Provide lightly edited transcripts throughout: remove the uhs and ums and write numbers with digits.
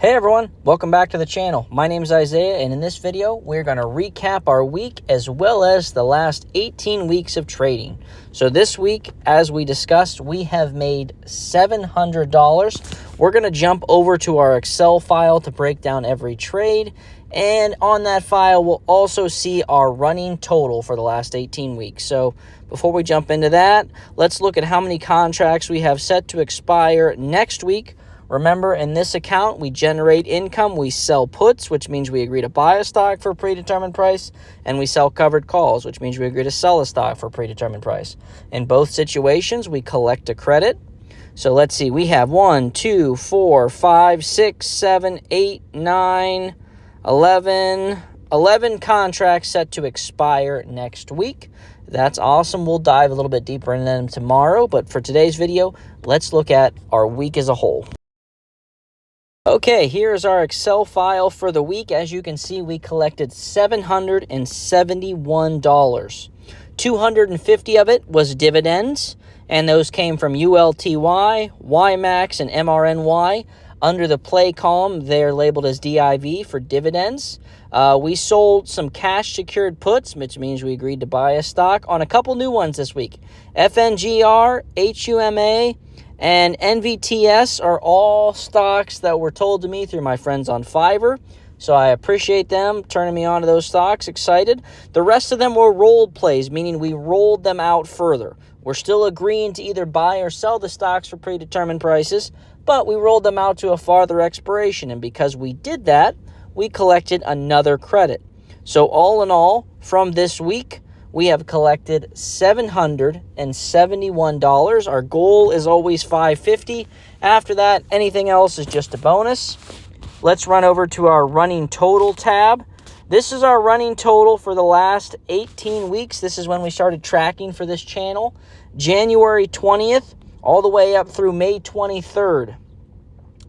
Hey everyone, welcome back to the channel. My name is Isaiah, and in this video, we're going to recap our week as well as the last 18 weeks of trading. So this week, as we discussed, we have made $700. We're going to jump over to our Excel file to break down every trade. And on that file, we'll also see our running total for the last 18 weeks. So before we jump into that, let's look at how many contracts we have set to expire next week. Remember, in this account, we generate income, we sell puts, which means we agree to buy a stock for a predetermined price, and we sell covered calls, which means we agree to sell a stock for a predetermined price. In both situations, we collect a credit. So let's see, we have 1, 2, 4, 5, 6, 7, 8, 9, 11 contracts set to expire next week. That's awesome. We'll dive a little bit deeper into them tomorrow, but for today's video, let's look at our week as a whole. Okay, here's our Excel file for the week. As you can see, we collected $771. 250 of it was dividends, and those came from ULTY, YMAX, and MRNY. Under the play column, they're labeled as DIV for dividends. We sold some cash-secured puts, which means we agreed to buy a stock on a couple new ones this week. FNGR, HUMA, and NVTS are all stocks that were told to me through my friends on Fiverr. So I appreciate them turning me on to those stocks. Excited. The rest of them were rolled plays, meaning we rolled them out further. We're still agreeing to either buy or sell the stocks for predetermined prices, but we rolled them out to a farther expiration. And because we did that, we collected another credit. So all in all, from this week, we have collected $771. Our goal is always $550. After that, anything else is just a bonus. Let's run over to our running total tab. This is our running total for the last 18 weeks. This is when we started tracking for this channel. January 20th all the way up through May 23rd.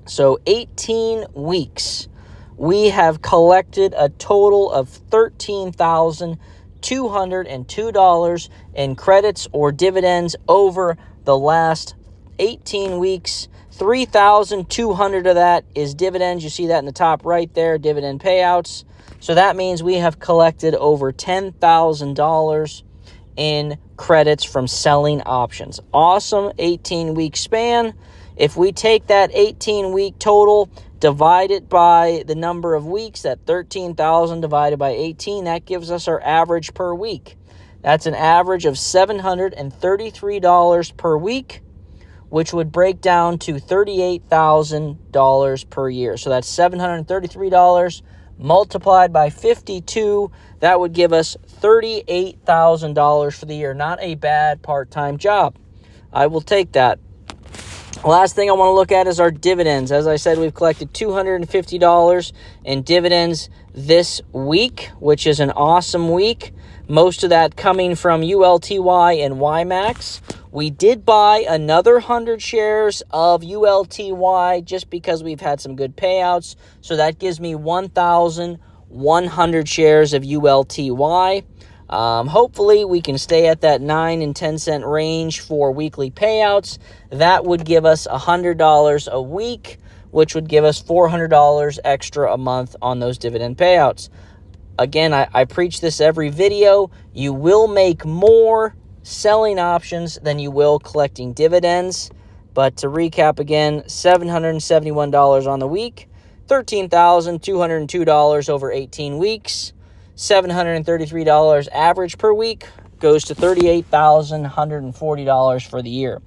So 18 weeks. We have collected a total of $13,202 in credits or dividends over the last 18 weeks. 3,200 of that is dividends. You see that in the top right there, dividend payouts. So that means we have collected over $10,000 in credits from selling options. Awesome 18-week span. If we take that 18-week total, divide it by the number of weeks, that 13,000 divided by 18, that gives us our average per week. That's an average of $733 per week, which would break down to $38,000 per year. So that's $733 multiplied by 52. That would give us $38,000 for the year. Not a bad part-time job. I will take that. Last thing I want to look at is our dividends. As I said, we've collected $250 in dividends this week, which is an awesome week. Most of that coming from ULTY and YMAX. We did buy another 100 shares of ULTY just because we've had some good payouts. So that gives me 1,100 shares of ULTY. Hopefully we can stay at that 9 and 10 cent range for weekly payouts. That would give us $100 a week, which would give us $400 extra a month on those dividend payouts. Again, I preach this every video. You will make more selling options than you will collecting dividends. But to recap again, $771 on the week, $13,202 over 18 weeks. $733 average per week goes to $38,140 for the year.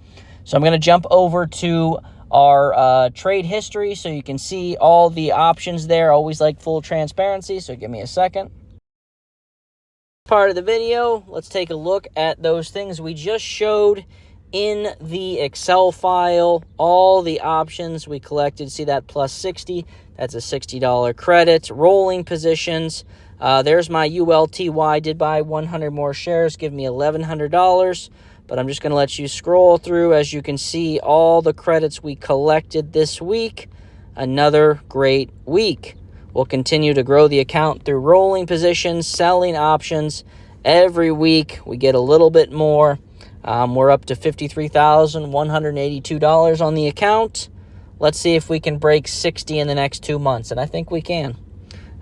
So I'm going to jump over to our trade history so you can see all the options there. Always like full transparency, so give me a second. Part of the video, let's take a look at those things we just showed in the Excel file. All the options we collected. See that plus 60? That's a $60 credit. Rolling positions. There's my ULTY. Did buy 100 more shares. Give me $1,100. But I'm just going to let you scroll through. As you can see, all the credits we collected this week. Another great week. We'll continue to grow the account through rolling positions, selling options. Every week we get a little bit more. We're up to $53,182 on the account. Let's see if we can break 60 in the next 2 months, and I think we can.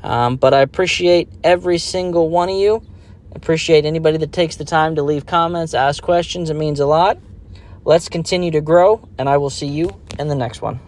But I appreciate every single one of you. I appreciate anybody that takes the time to leave comments, ask questions. It means a lot. Let's continue to grow, and I will see you in the next one.